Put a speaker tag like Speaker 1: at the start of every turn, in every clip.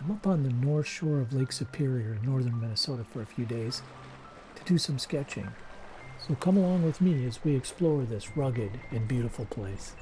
Speaker 1: I'm up on the north shore of Lake Superior in northern Minnesota for a few days to do some sketching. So come along with me as we explore this rugged and beautiful place.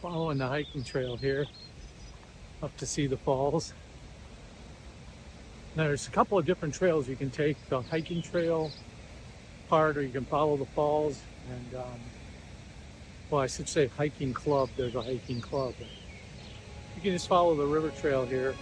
Speaker 1: Following the hiking trail here up to see the falls. Now there's a couple of different trails you can take, the hiking trail part, or you can follow the falls. And well, I should say hiking club. There's a hiking club. You can just follow the river trail here.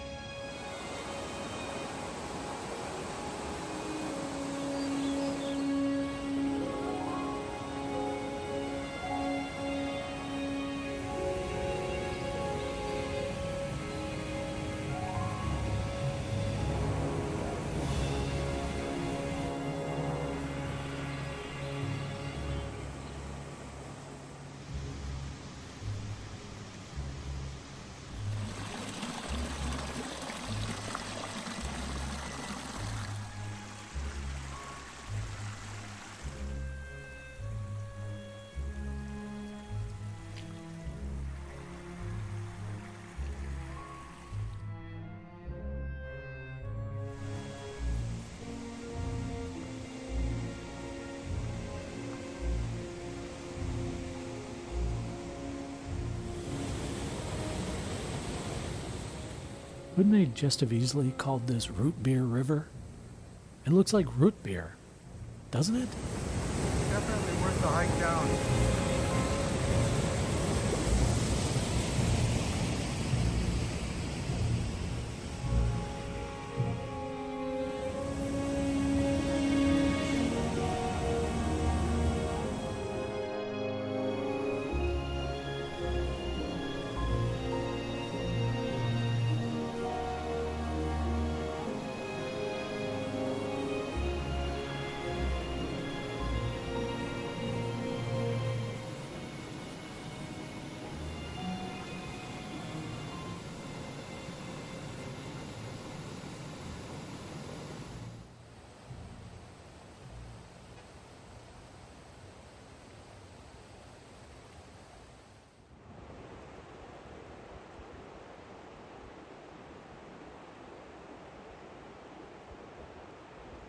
Speaker 1: Couldn't they just have easily called this Root Beer River? It looks like root beer, doesn't it?
Speaker 2: Definitely worth the hike down.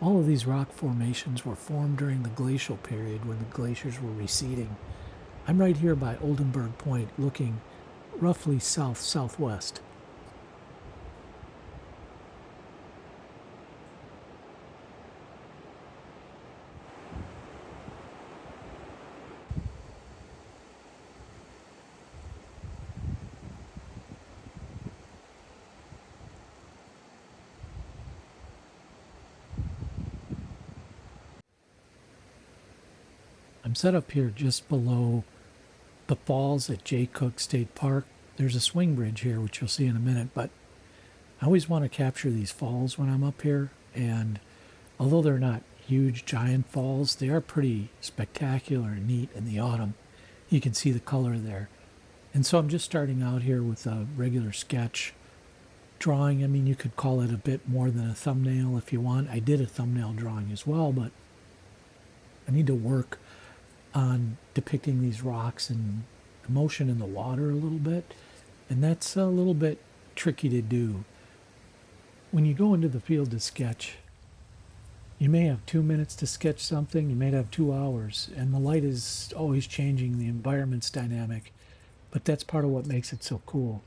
Speaker 1: All of these rock formations were formed during the glacial period when the glaciers were receding. I'm right here by Oldenburg Point, looking roughly south-southwest.
Speaker 3: I'm set up here just below the falls at Jay Cook State Park. There's a swing bridge here, which you'll see in a minute, but I always want to capture these falls when I'm up here. And although they're not huge, giant falls, they are pretty spectacular and neat in the autumn. You can see the color there. And so I'm just starting out here with a regular sketch drawing. I mean, you could call it a bit more than a thumbnail if you want. I did a thumbnail drawing as well, but I need to work on depicting these rocks and the motion in the water a little bit. And that's a little bit tricky to do. When you go into the field to sketch, you may have 2 minutes to sketch something, you may have 2 hours, and the light is always changing, the environment's dynamic, but that's part of what makes it so cool.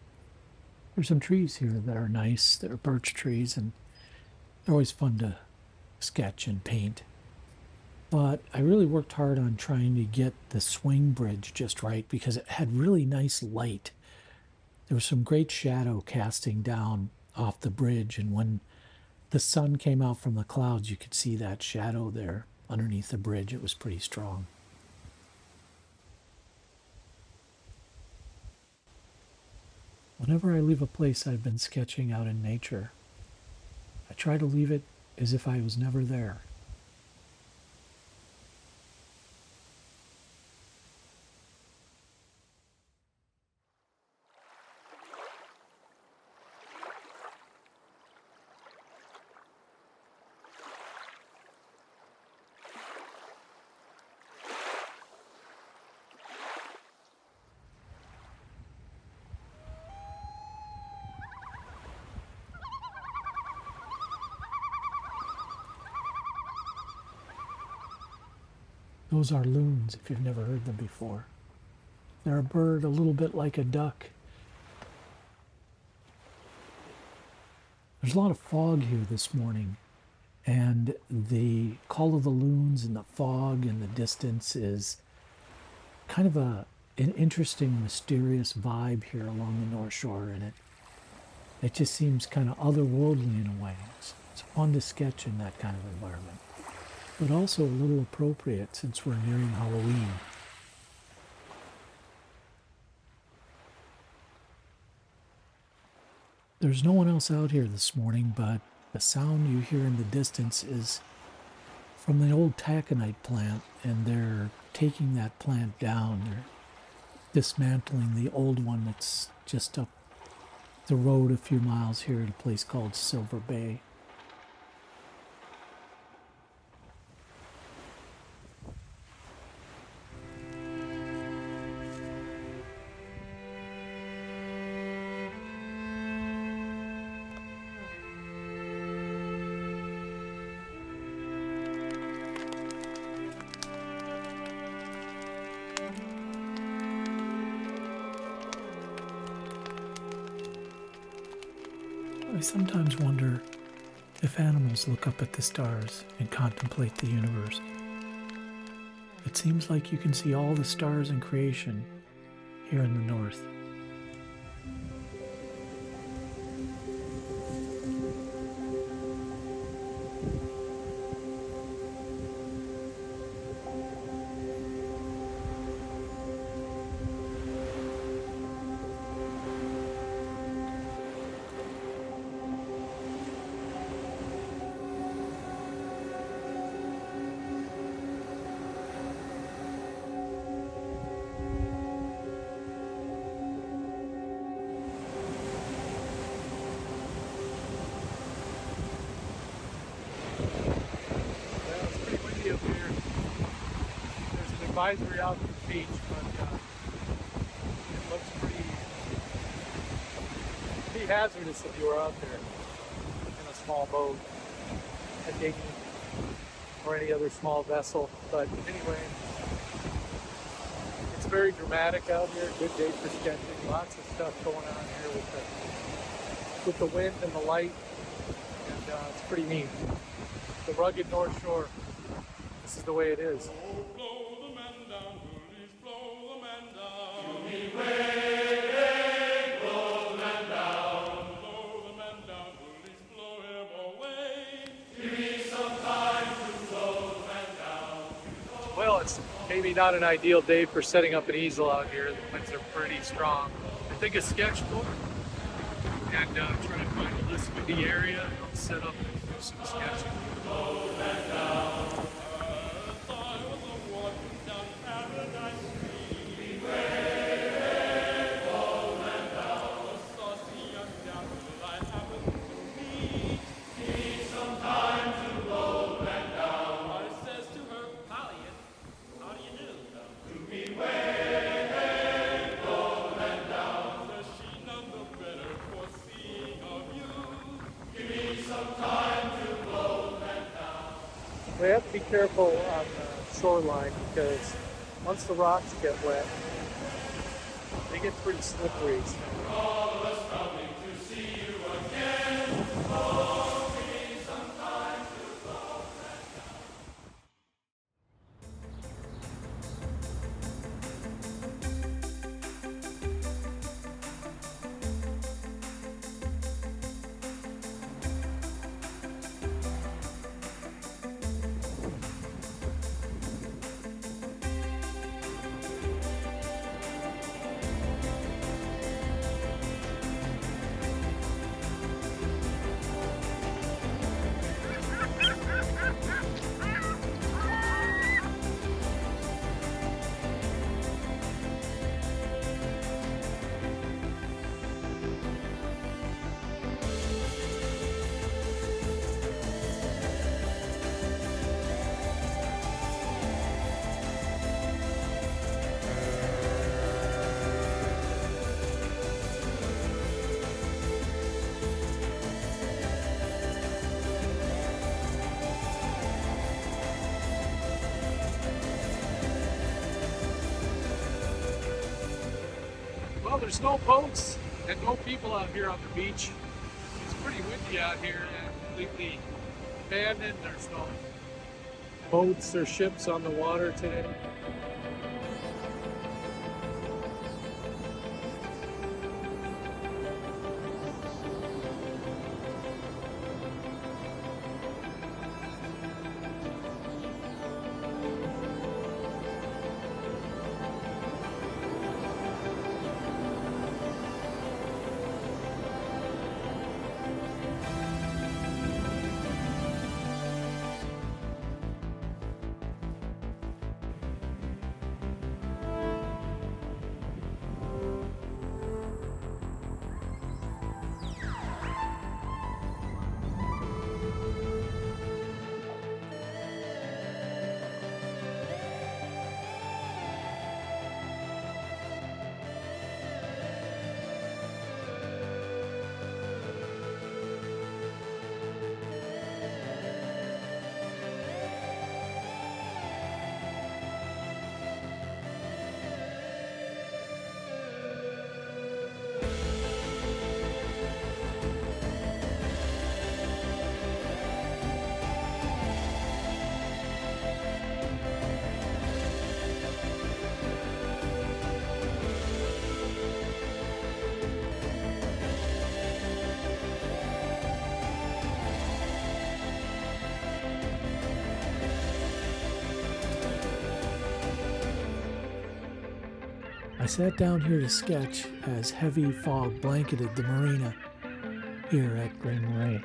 Speaker 3: There's some trees here that are nice, they're birch trees, and they're always fun to sketch and paint. But I really worked hard on trying to get the swing bridge just right because it had really nice light. There was some great shadow casting down off the bridge, and when the sun came out from the clouds, you could see that shadow there underneath the bridge. It was pretty strong. Whenever I leave a place I've been sketching out in nature, I try to leave it as if I was never there. Those are loons, if you've never heard them before. They're a bird a little bit like a duck. There's a lot of fog here this morning, and the call of the loons and the fog in the distance is kind of an interesting, mysterious vibe here along the North Shore, and it just seems kind of otherworldly in a way. It's fun to sketch in that kind of environment, but also a little appropriate since we're nearing Halloween. There's no one else out here this morning, but the sound you hear in the distance is from the old taconite plant, and they're taking that plant down. They're dismantling the old one that's just up the road a few miles here at a place called Silver Bay. I sometimes wonder if animals look up at the stars and contemplate the universe. It seems like you can see all the stars in creation here in the north.
Speaker 1: Advisory out to the beach, but it looks pretty hazardous if you were out there in a small boat, a dinghy, or any other small vessel. But anyway, it's very dramatic out here. Good day for sketching. Lots of stuff going on here with the wind and the light, and it's pretty neat. The rugged North Shore. This is the way it is. Well, it's maybe Probably not an ideal day for setting up an easel out here. The winds are pretty strong. I think a sketchbook and try to find a list of the area and I'll set up and do some sketching. We have to be careful on the shoreline because once the rocks get wet, they get pretty slippery. Well, there's no boats and no people out here on the beach. It's pretty windy out here and completely abandoned. There's no boats or ships on the water today.
Speaker 3: I sat down here to sketch as heavy fog blanketed the marina here at Gray Marais.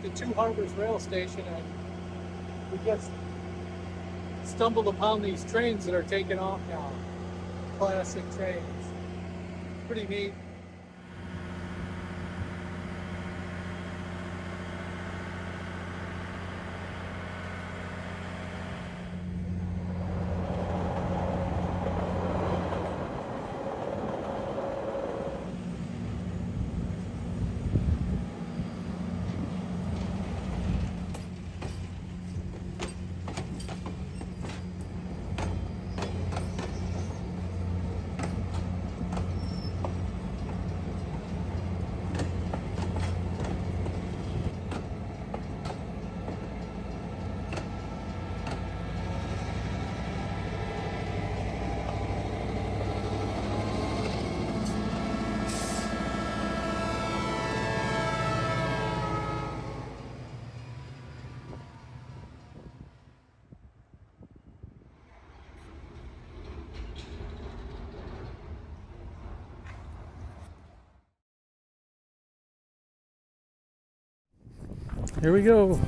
Speaker 1: the Two Harbors Rail Station, and we just stumbled upon these trains that are taking off now. Classic trains. Pretty neat.
Speaker 3: Here we go.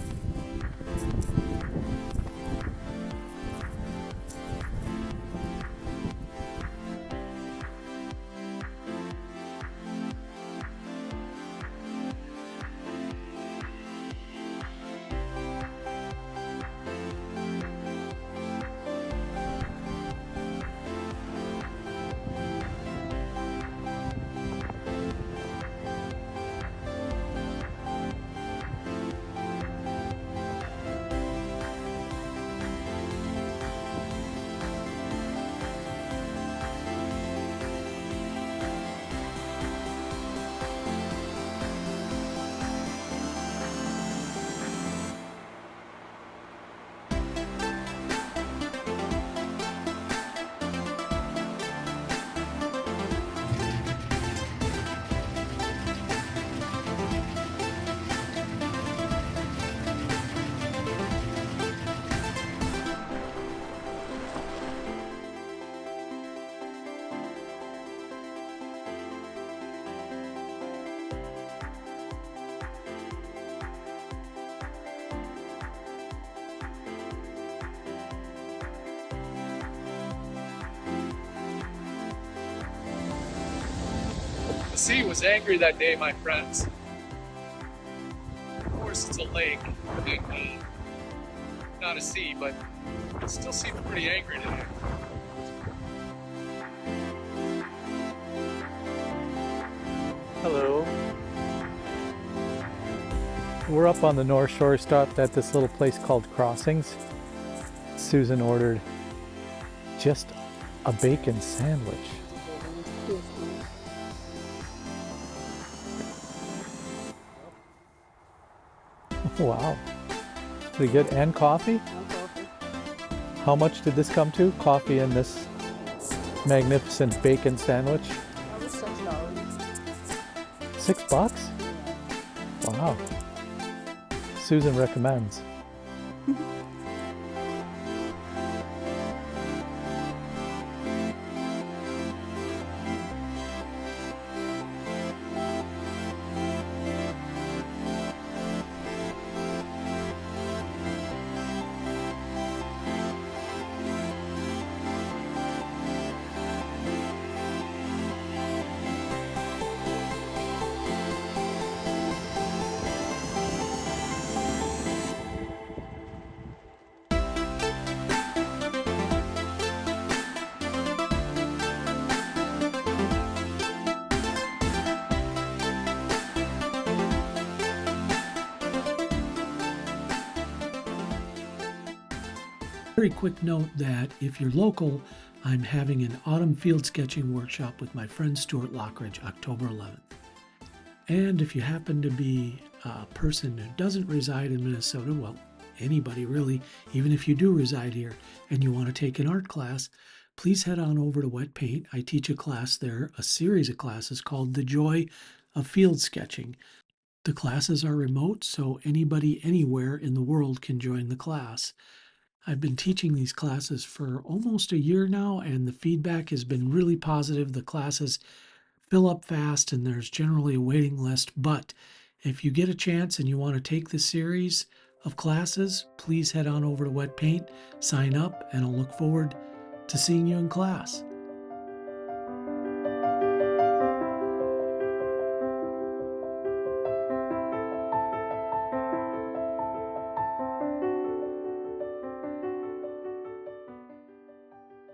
Speaker 1: The sea was angry that day, my friends. Of course, it's a lake, and, not a sea, but it still seemed pretty angry today.
Speaker 3: Hello. We're up on the North Shore, stopped at this little place called Crossings. Susan ordered just a bacon sandwich. Wow. Pretty good. And coffee? How much did this come to? Coffee and this magnificent bacon sandwich?
Speaker 4: That was $6.
Speaker 3: $6? Wow. Susan recommends. Very quick note that if you're local, I'm having an autumn field sketching workshop with my friend Stuart Lockridge, October 11th. And if you happen to be a person who doesn't reside in Minnesota, well, anybody really, even if you do reside here and you want to take an art class, please head on over to Wet Paint. I teach a class there, a series of classes called The Joy of Field Sketching. The classes are remote, so anybody anywhere in the world can join the class. I've been teaching these classes for almost a year now, and the feedback has been really positive. The classes fill up fast, and there's generally a waiting list, but If you get a chance and you want to take this series of classes, please head on over to Wet Paint, sign up, and I'll look forward to seeing you in class.